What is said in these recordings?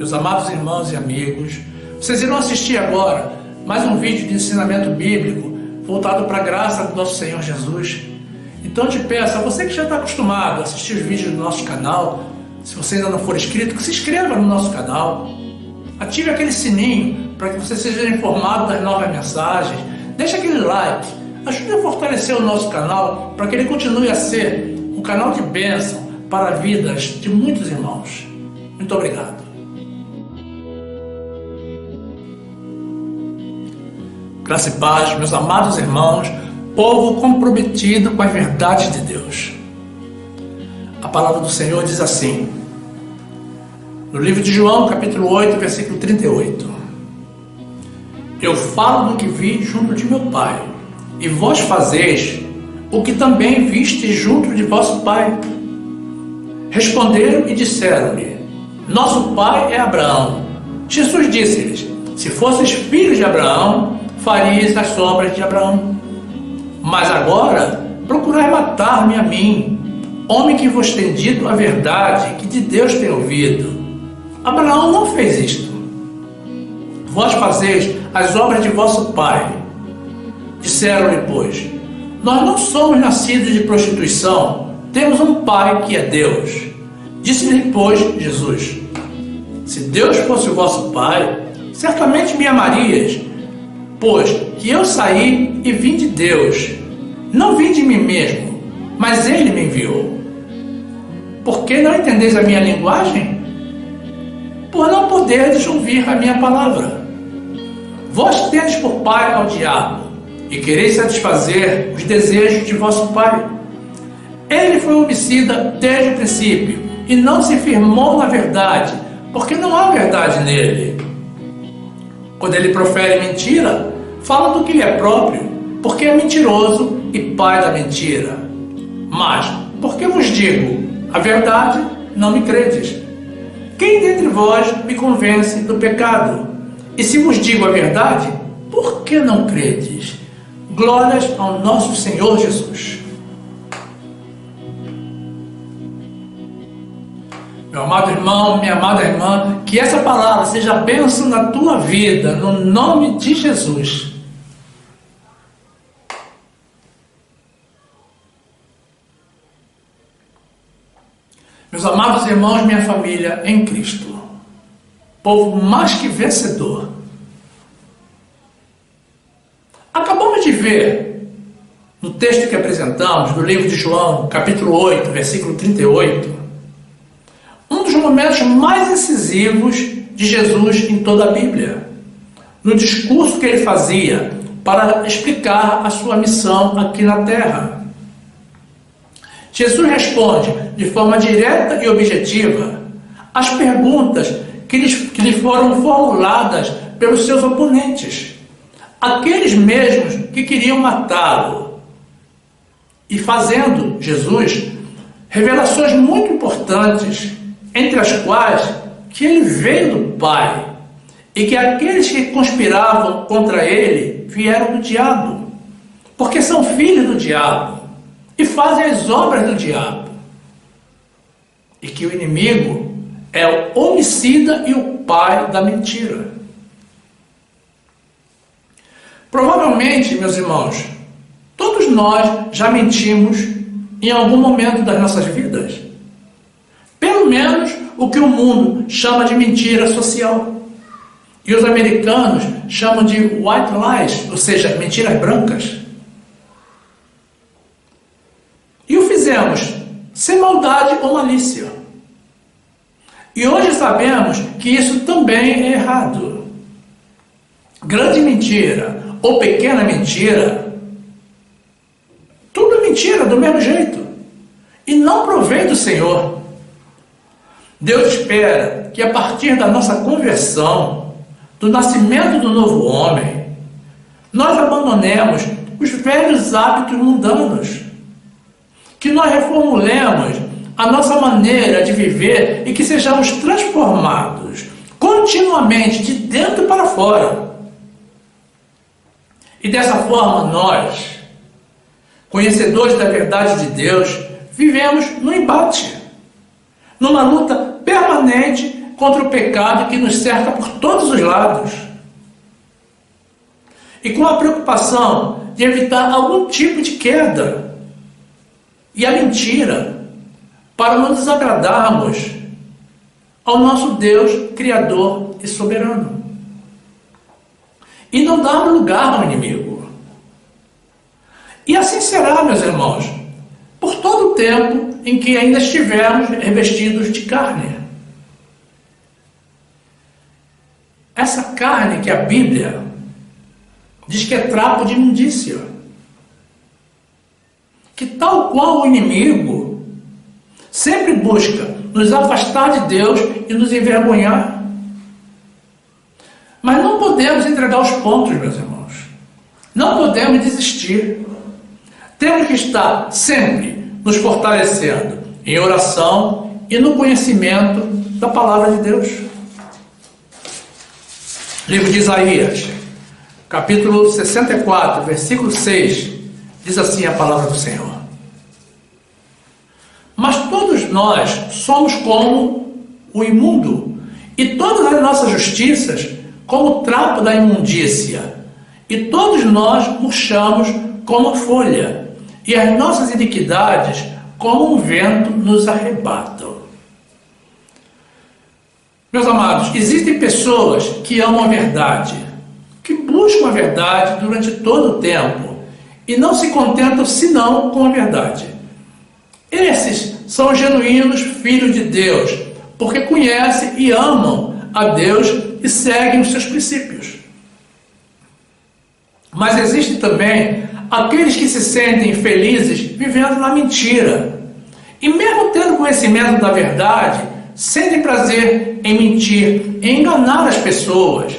Meus amados irmãos e amigos, vocês irão assistir agora mais um vídeo de ensinamento bíblico voltado para a graça do nosso Senhor Jesus. Então eu te peço, a você que já está acostumado a assistir os vídeos do nosso canal, se você ainda não for inscrito, que se inscreva no nosso canal, ative aquele sininho para que você seja informado das novas mensagens, deixe aquele like, ajude a fortalecer o nosso canal para que ele continue a ser um canal de bênção para vidas de muitos irmãos. Muito obrigado. Graça e paz, meus amados irmãos, povo comprometido com as verdades de Deus. A palavra do Senhor diz assim, no livro de João, capítulo 8, versículo 38. Eu falo do que vi junto de meu Pai, e vós fazeis o que também viste junto de vosso Pai. Responderam e disseram-lhe, nosso pai é Abraão. Jesus disse-lhes, se fosseis filhos de Abraão, farias as obras de Abraão. Mas agora procurai matar-me a mim, homem que vos tem dito a verdade que de Deus tem ouvido. Abraão não fez isto. Vós fazeis as obras de vosso pai. Disseram-lhe, pois, nós não somos nascidos de prostituição, temos um pai que é Deus. Disse-lhe, pois, Jesus, se Deus fosse o vosso pai, certamente me amarias, pois que eu saí e vim de Deus. Não vim de mim mesmo, mas Ele me enviou. Por que não entendeis a minha linguagem? Por não poderdes ouvir a minha palavra. Vós tendes por pai ao diabo, e quereis satisfazer os desejos de vosso pai. Ele foi homicida desde o princípio, e não se firmou na verdade, porque não há verdade nele. Quando ele profere mentira, fala do que lhe é próprio, porque é mentiroso e pai da mentira. Mas, porque vos digo a verdade, não me credes. Quem dentre vós me convence do pecado? E se vos digo a verdade, por que não credes? Glórias ao nosso Senhor Jesus. Meu amado irmão, minha amada irmã, que essa palavra seja bênção na tua vida, no nome de Jesus. Meus amados irmãos, minha família em Cristo, povo mais que vencedor. Acabamos de ver, no texto que apresentamos, do livro de João, capítulo 8, versículo 38, um dos momentos mais incisivos de Jesus em toda a Bíblia, no discurso que ele fazia para explicar a sua missão aqui na terra. Jesus responde de forma direta e objetiva as perguntas que lhe foram formuladas pelos seus oponentes, aqueles mesmos que queriam matá-lo, e fazendo Jesus revelações muito importantes, entre as quais que ele veio do Pai e que aqueles que conspiravam contra ele vieram do diabo, porque são filhos do diabo e fazem as obras do diabo, e que o inimigo é o homicida e o pai da mentira. Provavelmente, meus irmãos, todos nós já mentimos em algum momento das nossas vidas. Pelo menos o que o mundo chama de mentira social. E os americanos chamam de white lies, ou seja, mentiras brancas. E o fizemos sem maldade ou malícia. E hoje sabemos que isso também é errado. Grande mentira ou pequena mentira, tudo é mentira do mesmo jeito. E não provém do Senhor. Deus espera que a partir da nossa conversão, do nascimento do novo homem, nós abandonemos os velhos hábitos mundanos, que nós reformulemos a nossa maneira de viver e que sejamos transformados continuamente de dentro para fora. E dessa forma nós, conhecedores da verdade de Deus, vivemos no embate, numa luta permanente contra o pecado que nos cerca por todos os lados. E com a preocupação de evitar algum tipo de queda. E a mentira, para não desagradarmos ao nosso Deus Criador e Soberano. E não darmos lugar ao inimigo. E assim será, meus irmãos, por todo o tempo em que ainda estivermos revestidos de carne. Essa carne que a Bíblia diz que é trapo de imundícia. Que tal qual o inimigo sempre busca nos afastar de Deus e nos envergonhar. Mas não podemos entregar os pontos, meus irmãos. Não podemos desistir. Temos que estar sempre nos fortalecendo em oração e no conhecimento da palavra de Deus. Livro de Isaías, capítulo 64, versículo 6, diz assim a palavra do Senhor. Mas todos nós somos como o imundo, e todas as nossas justiças como o trapo da imundícia, e todos nós murchamos como a folha, e as nossas iniquidades como um vento nos arrebatam. Meus amados, existem pessoas que amam a verdade, que buscam a verdade durante todo o tempo, e não se contentam senão com a verdade. Esses são os genuínos filhos de Deus, porque conhecem e amam a Deus e seguem os seus princípios. Mas existem também aqueles que se sentem felizes vivendo na mentira. E mesmo tendo conhecimento da verdade, sentem prazer em mentir, em enganar as pessoas,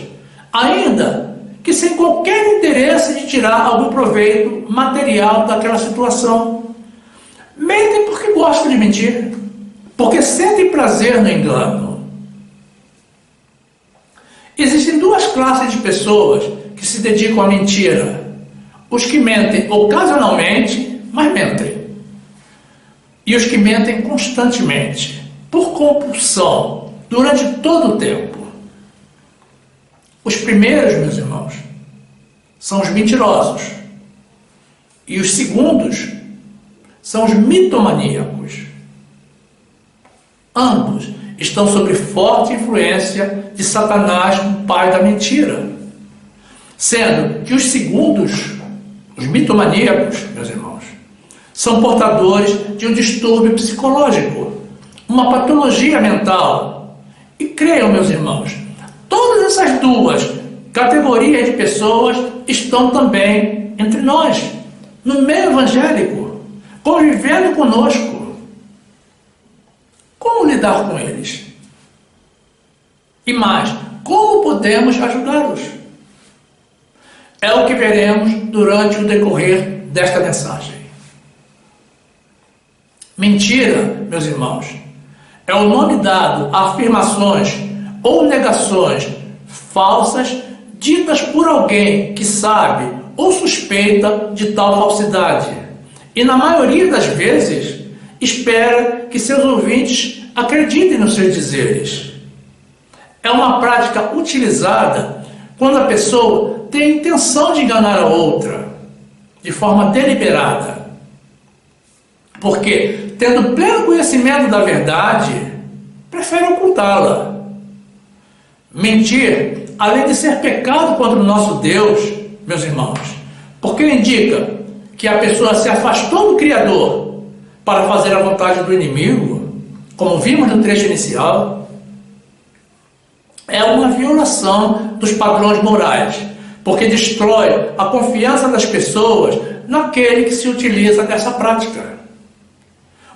ainda que sem qualquer interesse de tirar algum proveito material daquela situação. Mentem porque gostam de mentir, porque sentem prazer no engano. Existem duas classes de pessoas que se dedicam à mentira: os que mentem ocasionalmente, mas mentem, e os que mentem constantemente, por compulsão, durante todo o tempo. Os primeiros, meus irmãos, são os mentirosos, e os segundos são os mitomaníacos. Ambos estão sob forte influência de Satanás, o pai da mentira. Sendo que os segundos, os mitomaníacos, meus irmãos, são portadores de um distúrbio psicológico, uma patologia mental. E creiam, meus irmãos, todas essas duas categorias de pessoas estão também entre nós, no meio evangélico, convivendo conosco. Como lidar com eles? E mais, como podemos ajudá-los? É o que veremos durante o decorrer desta mensagem. Mentira, meus irmãos, é o nome dado a afirmações ou negações falsas ditas por alguém que sabe ou suspeita de tal falsidade. E na maioria das vezes, espera que seus ouvintes acreditem nos seus dizeres. É uma prática utilizada quando a pessoa tem a intenção de enganar a outra, de forma deliberada. Porque, tendo pleno conhecimento da verdade, prefere ocultá-la. Mentir, além de ser pecado contra o nosso Deus, meus irmãos, porque indica que a pessoa se afastou do Criador para fazer a vontade do inimigo, como vimos no trecho inicial, é uma violação dos padrões morais, porque destrói a confiança das pessoas naquele que se utiliza dessa prática.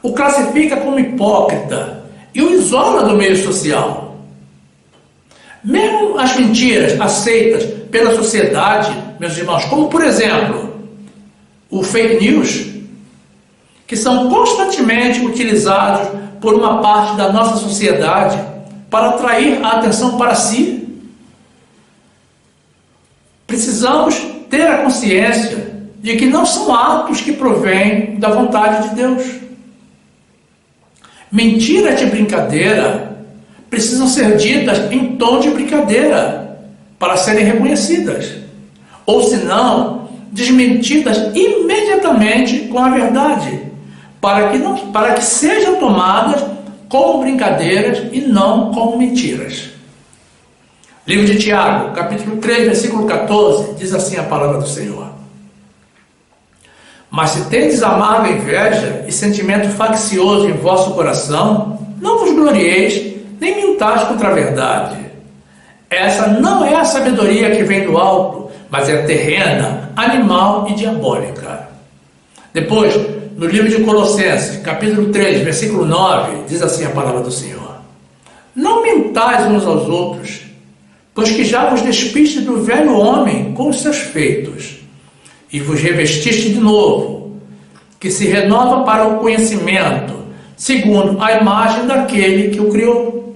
O classifica como hipócrita e o isola do meio social. Mesmo as mentiras aceitas pela sociedade, meus irmãos, como por exemplo, o fake news, que são constantemente utilizados por uma parte da nossa sociedade para atrair a atenção para si. Precisamos ter a consciência de que não são atos que provêm da vontade de Deus. Mentira de brincadeira precisam ser ditas em tom de brincadeira para serem reconhecidas, ou senão desmentidas imediatamente com a verdade, para que sejam tomadas como brincadeiras e não como mentiras. Livro de Tiago, capítulo 3, versículo 14, diz assim a palavra do Senhor: mas se tendes amarga inveja e sentimento faccioso em vosso coração, não vos glorieis, nem mintais contra a verdade. Essa não é a sabedoria que vem do alto, mas é terrena, animal e diabólica. Depois, no livro de Colossenses, capítulo 3, versículo 9, diz assim a palavra do Senhor: não mintais uns aos outros, pois que já vos despiste do velho homem com os seus feitos, e vos revestiste de novo, que se renova para o conhecimento, segundo a imagem daquele que o criou.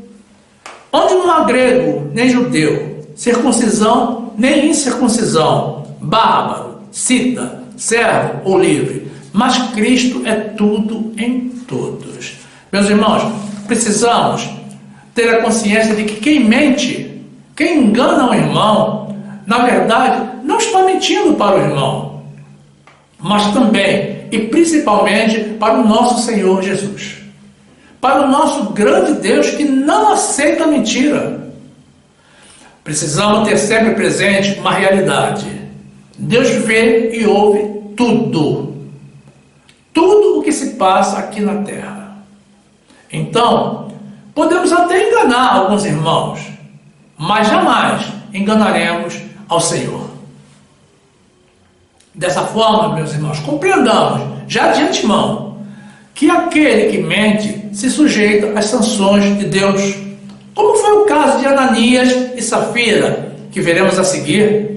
Onde não há grego, nem judeu, circuncisão, nem incircuncisão, bárbaro, cita, servo ou livre, mas Cristo é tudo em todos. Meus irmãos, precisamos ter a consciência de que quem mente, quem engana um irmão, na verdade, não está mentindo para o irmão, mas também e principalmente para o nosso Senhor Jesus, para o nosso grande Deus que não aceita mentira. Precisamos ter sempre presente uma realidade: Deus vê e ouve tudo, tudo o que se passa aqui na terra. Então, podemos até enganar alguns irmãos, mas jamais enganaremos ao Senhor. Dessa forma, meus irmãos, compreendamos já de antemão que aquele que mente se sujeita às sanções de Deus, como foi o caso de Ananias e Safira, que veremos a seguir.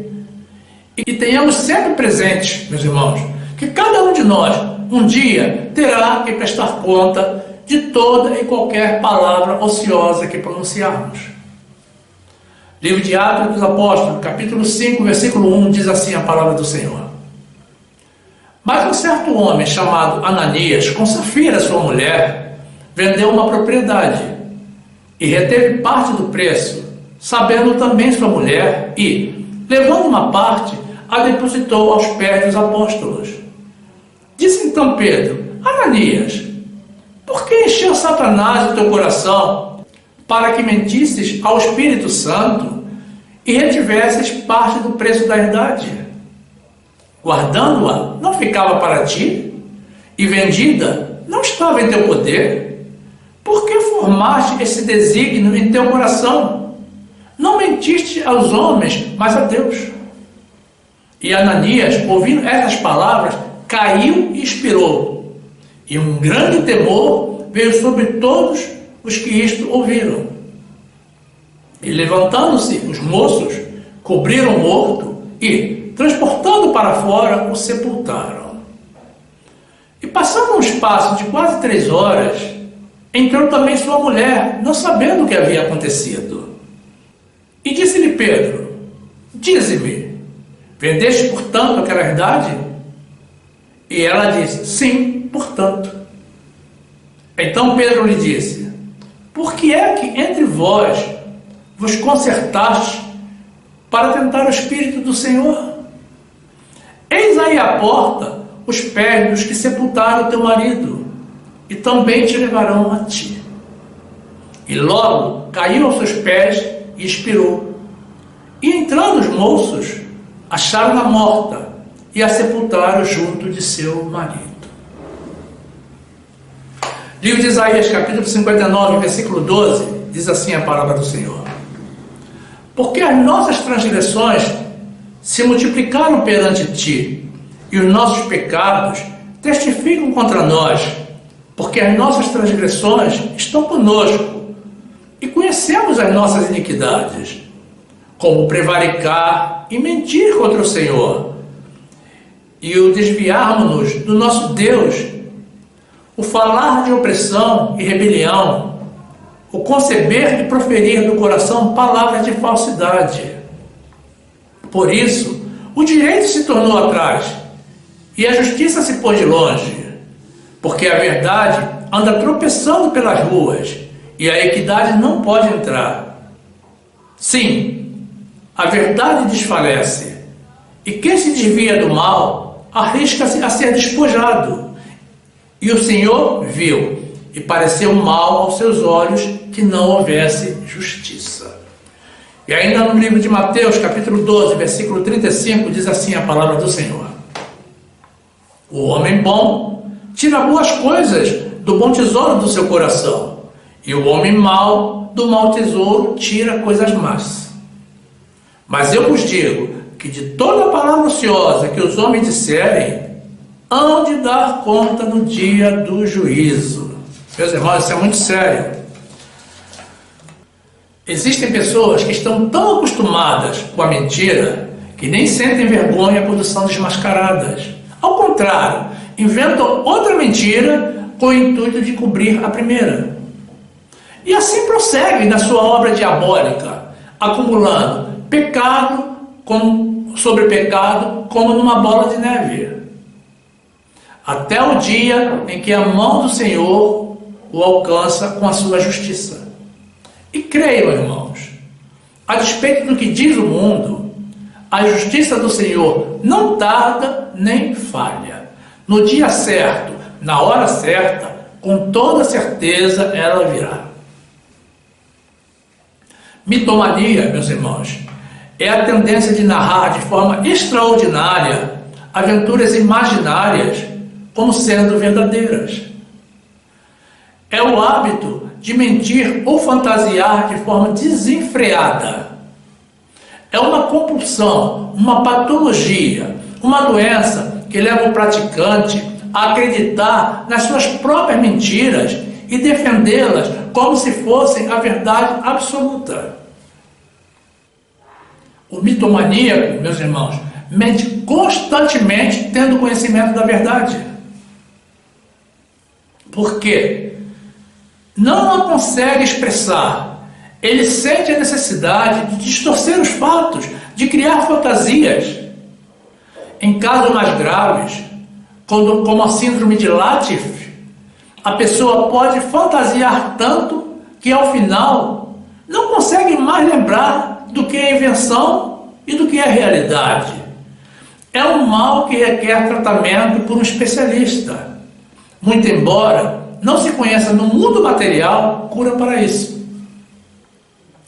E tenhamos sempre presente, meus irmãos, que cada um de nós um dia terá que prestar conta de toda e qualquer palavra ociosa que pronunciarmos. Livro de Atos dos Apóstolos, capítulo 5, versículo 1, diz assim a palavra do Senhor: mas um certo homem chamado Ananias, com Safira, sua mulher, vendeu uma propriedade e reteve parte do preço, sabendo também sua mulher, e, levando uma parte, a depositou aos pés dos apóstolos. Disse então Pedro: Ananias, por que encheu Satanás o teu coração, para que mentisses ao Espírito Santo e retivesses parte do preço da herdade? Guardando-a, não ficava para ti? E vendida, não estava em teu poder? Por que formaste esse desígnio em teu coração? Não mentiste aos homens, mas a Deus. E Ananias, ouvindo essas palavras, caiu e expirou. E um grande temor veio sobre todos os que isto ouviram. E levantando-se os moços, cobriram o morto e, transportando para fora, o sepultaram. E passando um espaço de quase 3 horas, entrou também sua mulher, não sabendo o que havia acontecido. E disse-lhe Pedro: dize-me, vendeste portanto aquela herdade? E ela disse: sim, portanto. Então Pedro lhe disse: por que é que entre vós vos concertaste para tentar o Espírito do Senhor? Eis aí à porta os pés dos que sepultaram teu marido, e também te levarão a ti. E logo caiu aos seus pés e expirou. E entrando os moços, acharam-na morta e a sepultaram junto de seu marido. Livro de Isaías, capítulo 59, versículo 12, diz assim a palavra do Senhor: porque as nossas transgressões se multiplicaram perante ti, e os nossos pecados testificam contra nós, porque as nossas transgressões estão conosco, e conhecemos as nossas iniquidades, como prevaricar e mentir contra o Senhor, e o desviarmos-nos do nosso Deus, o falar de opressão e rebelião, o conceber e proferir no coração palavras de falsidade. Por isso, o direito se tornou atrás, e a justiça se pôs de longe, porque a verdade anda tropeçando pelas ruas, e a equidade não pode entrar. Sim, a verdade desfalece, e quem se desvia do mal arrisca-se a ser despojado. E o Senhor viu, e pareceu mal aos seus olhos que não houvesse justiça. E ainda no livro de Mateus, capítulo 12, versículo 35, diz assim a palavra do Senhor: o homem bom tira boas coisas do bom tesouro do seu coração, e o homem mau do mau tesouro tira coisas más. Mas eu vos digo que de toda palavra ociosa que os homens disserem, hão de dar conta no dia do juízo. Meus irmãos, isso é muito sério. Existem pessoas que estão tão acostumadas com a mentira que nem sentem vergonha quando são desmascaradas. Ao contrário, inventam outra mentira com o intuito de cobrir a primeira. E assim prosseguem na sua obra diabólica, acumulando pecado sobre pecado como numa bola de neve. Até o dia em que a mão do Senhor o alcança com a sua justiça. E creiam, irmãos, a despeito do que diz o mundo, a justiça do Senhor não tarda nem falha. No dia certo, na hora certa, com toda certeza ela virá. Mitomania, meus irmãos, é a tendência de narrar de forma extraordinária aventuras imaginárias como sendo verdadeiras. É o hábito de mentir ou fantasiar de forma desenfreada. É uma compulsão, uma patologia, uma doença que leva o praticante a acreditar nas suas próprias mentiras e defendê-las como se fossem a verdade absoluta. O mitomaníaco, meus irmãos, mente constantemente tendo conhecimento da verdade. Por quê? Não a consegue expressar. Ele sente a necessidade de distorcer os fatos, de criar fantasias. Em casos mais graves, como a síndrome de Latif, a pessoa pode fantasiar tanto que ao final não consegue mais lembrar do que é invenção e do que é realidade. É um mal que requer tratamento por um especialista. Muito embora não se conheça no mundo material cura para isso.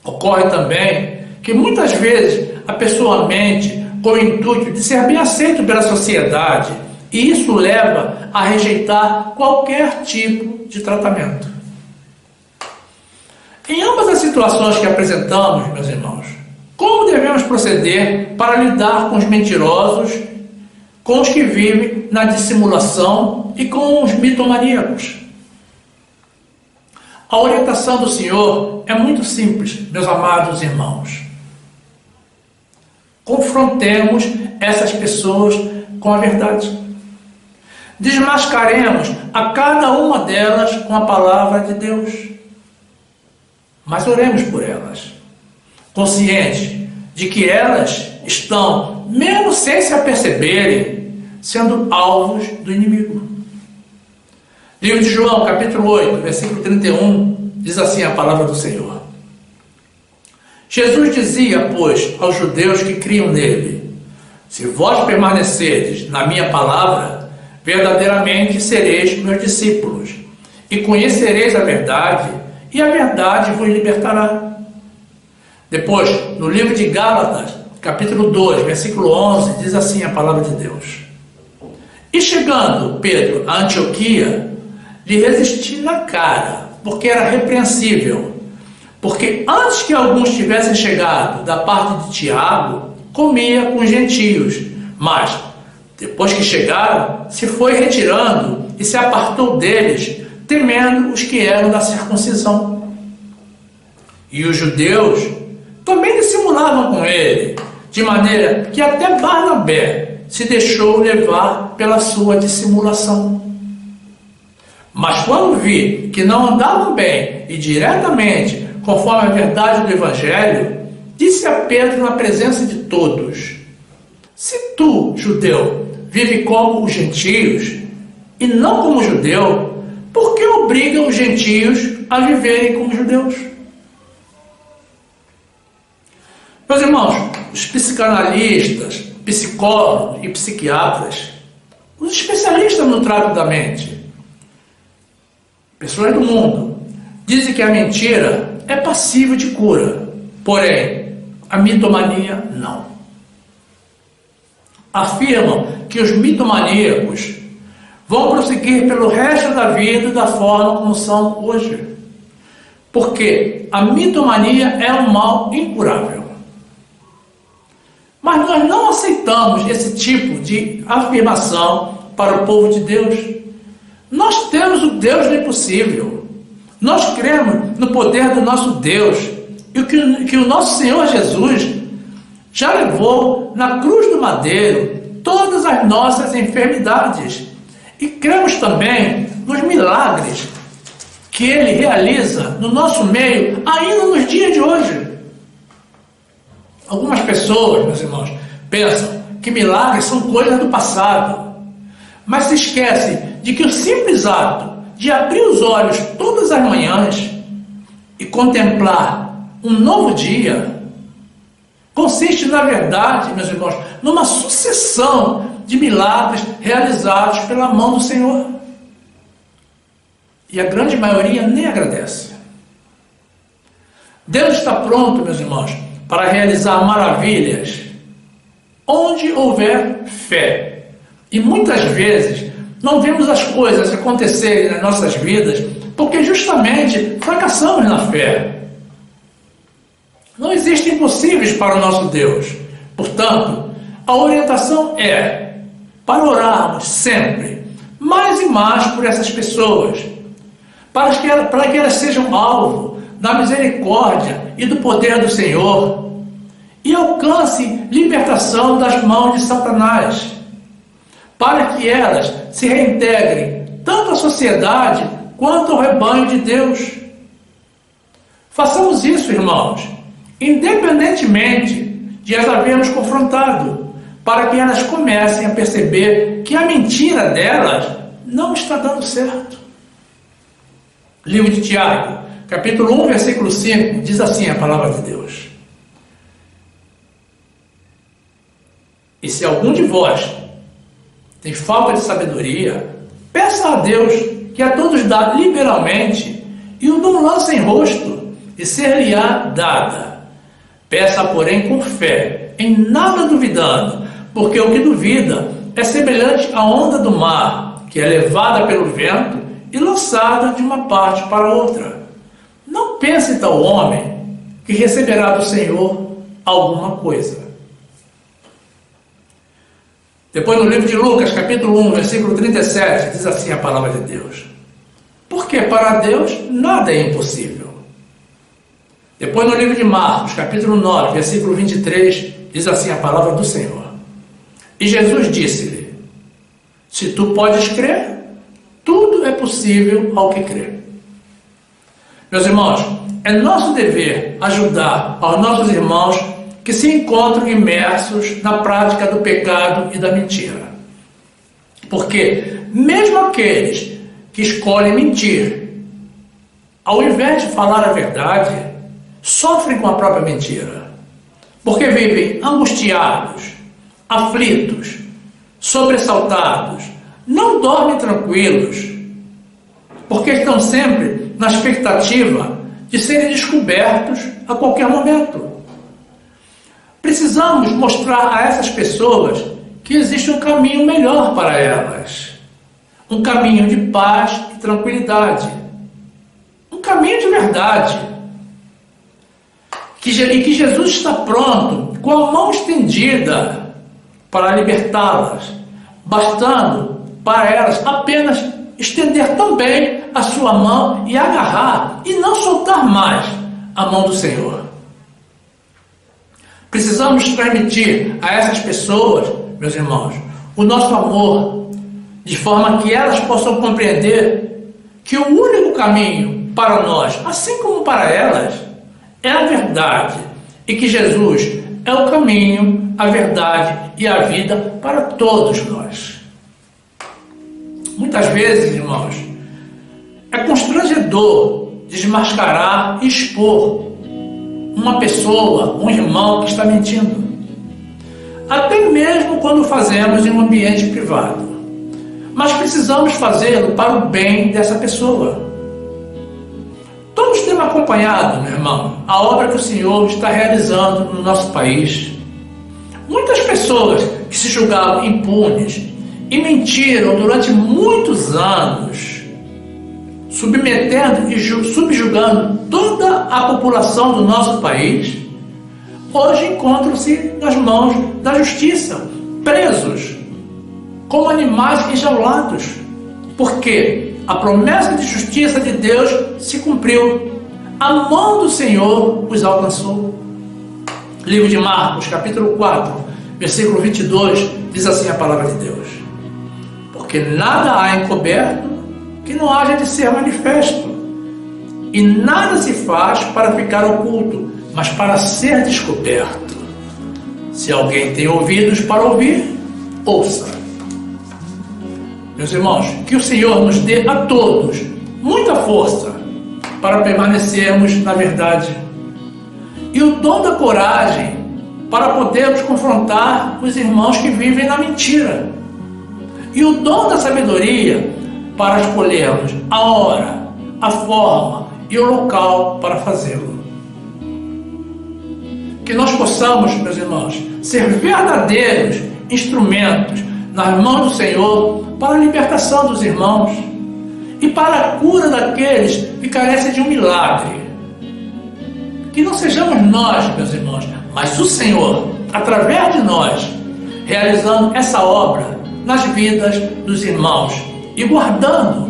Ocorre também que muitas vezes a pessoa mente com o intuito de ser bem aceito pela sociedade, e isso leva a rejeitar qualquer tipo de tratamento. Em ambas as situações que apresentamos, meus irmãos, como devemos proceder para lidar com os mentirosos, com os que vivem na dissimulação e com os mitomaníacos? A orientação do Senhor é muito simples, meus amados irmãos. Confrontemos essas pessoas com a verdade. Desmascaremos a cada uma delas com a palavra de Deus. Mas oremos por elas, conscientes de que elas estão, mesmo sem se aperceberem, sendo alvos do inimigo. Livro de João, capítulo 8, versículo 31, diz assim a palavra do Senhor. Jesus dizia, pois, aos judeus que criam nele: se vós permanecerdes na minha palavra, verdadeiramente sereis meus discípulos, e conhecereis a verdade, e a verdade vos libertará. Depois, no livro de Gálatas, capítulo 2, versículo 11, diz assim a palavra de Deus. E chegando Pedro a Antioquia, lhe resisti na cara, porque era repreensível. Porque antes que alguns tivessem chegado da parte de Tiago, comia com os gentios. Mas, depois que chegaram, se foi retirando e se apartou deles, temendo os que eram da circuncisão. E os judeus também dissimulavam com ele, de maneira que até Barnabé se deixou levar pela sua dissimulação. Mas quando vi que não andavam bem e diretamente conforme a verdade do Evangelho, disse a Pedro na presença de todos: se tu, judeu, vive como os gentios, e não como judeu, por que obriga os gentios a viverem como judeus? Meus irmãos, os psicanalistas, psicólogos e psiquiatras, os especialistas no trato da mente, pessoas do mundo, dizem que a mentira é passível de cura, porém, a mitomania não. Afirmam que os mitomaníacos vão prosseguir pelo resto da vida da forma como são hoje, porque a mitomania é um mal incurável. Mas nós não aceitamos esse tipo de afirmação para o povo de Deus. Nós temos o Deus do impossível. Nós cremos no poder do nosso Deus e que o nosso Senhor Jesus já levou na cruz do madeiro todas as nossas enfermidades. E cremos também nos milagres que Ele realiza no nosso meio ainda nos dias de hoje. Algumas pessoas, meus irmãos, pensam que milagres são coisas do passado, mas se esquecem de que o simples ato de abrir os olhos todas as manhãs e contemplar um novo dia consiste, na verdade, meus irmãos, numa sucessão de milagres realizados pela mão do Senhor. E a grande maioria nem agradece. Deus está pronto, meus irmãos, para realizar maravilhas onde houver fé. E muitas vezes não vemos as coisas acontecerem nas nossas vidas porque justamente fracassamos na fé. Não existem impossíveis para o nosso Deus. Portanto, a orientação é para orarmos sempre mais e mais por essas pessoas, para que elas sejam alvo da misericórdia e do poder do Senhor e alcancem libertação das mãos de Satanás, para que elas se reintegrem tanto à sociedade quanto ao rebanho de Deus. Façamos isso, irmãos, independentemente de as havermos confrontado, para que elas comecem a perceber que a mentira delas não está dando certo. Livro de Tiago, capítulo 1, versículo 5, diz assim a palavra de Deus: e se algum de vós tem falta de sabedoria, peça a Deus, que a todos dá liberalmente, e o não lança em rosto, e ser-lhe-á dada. Peça, porém, com fé, em nada duvidando, porque o que duvida é semelhante à onda do mar, que é levada pelo vento e lançada de uma parte para outra. Não pense tal homem que receberá do Senhor alguma coisa. Depois, no livro de Lucas, capítulo 1, versículo 37, diz assim a palavra de Deus: porque para Deus nada é impossível. Depois, no livro de Marcos, capítulo 9, versículo 23, diz assim a palavra do Senhor: e Jesus disse-lhe: se tu podes crer, tudo é possível ao que crê. Meus irmãos, é nosso dever ajudar aos nossos irmãos que se encontram imersos na prática do pecado e da mentira. Porque mesmo aqueles que escolhem mentir, ao invés de falar a verdade, sofrem com a própria mentira. Porque vivem angustiados, aflitos, sobressaltados, não dormem tranquilos, porque estão sempre na expectativa de serem descobertos a qualquer momento. Precisamos mostrar a essas pessoas que existe um caminho melhor para elas, um caminho de paz e tranquilidade, um caminho de verdade, e que Jesus está pronto, com a mão estendida, para libertá-las, bastando para elas apenas estender também a sua mão e agarrar e não soltar mais a mão do Senhor. Precisamos transmitir a essas pessoas, meus irmãos, o nosso amor, de forma que elas possam compreender que o único caminho para nós, assim como para elas, é a verdade, e que Jesus é o caminho, a verdade e a vida para todos nós. Muitas vezes, irmãos, servidor desmascarar e expor uma pessoa, um irmão que está mentindo. Até mesmo quando fazemos em um ambiente privado. Mas precisamos fazê-lo para o bem dessa pessoa. Todos temos acompanhado, meu irmão, a obra que o Senhor está realizando no nosso país. Muitas pessoas que se julgavam impunes e mentiram durante muitos anos, submetendo e subjugando toda a população do nosso país, hoje encontram-se nas mãos da justiça, presos, como animais enjaulados, porque a promessa de justiça de Deus se cumpriu. A mão do Senhor os alcançou. Livro de Marcos, capítulo 4, versículo 22, diz assim a palavra de Deus: porque nada há encoberto que não haja de ser manifesto, e nada se faz para ficar oculto, mas para ser descoberto. Se alguém tem ouvidos para ouvir, ouça. Meus irmãos, que o Senhor nos dê a todos muita força para permanecermos na verdade, e o dom da coragem para podermos confrontar os irmãos que vivem na mentira, e o dom da sabedoria para escolhermos a hora, a forma e o local para fazê-lo. Que nós possamos, meus irmãos, ser verdadeiros instrumentos nas mãos do Senhor para a libertação dos irmãos e para a cura daqueles que carecem de um milagre. Que não sejamos nós, meus irmãos, mas o Senhor, através de nós, realizando essa obra nas vidas dos irmãos e guardando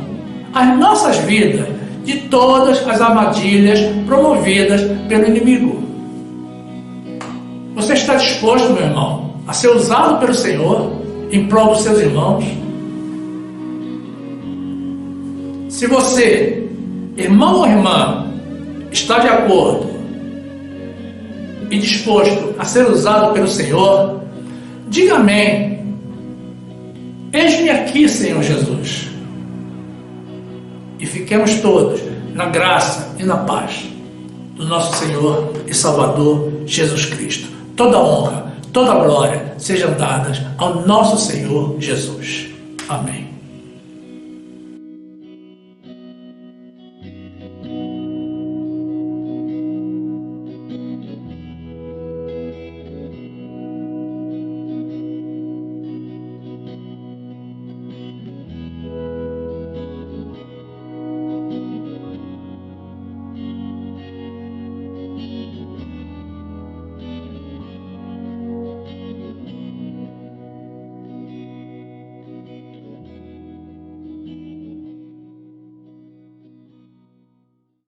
as nossas vidas de todas as armadilhas promovidas pelo inimigo. Você está disposto, meu irmão, a ser usado pelo Senhor em prol dos seus irmãos? Se você, irmão ou irmã, está de acordo e disposto a ser usado pelo Senhor, diga amém. Eis-me aqui, Senhor Jesus. E fiquemos todos na graça e na paz do nosso Senhor e Salvador Jesus Cristo. Toda honra, toda glória sejam dadas ao nosso Senhor Jesus. Amém.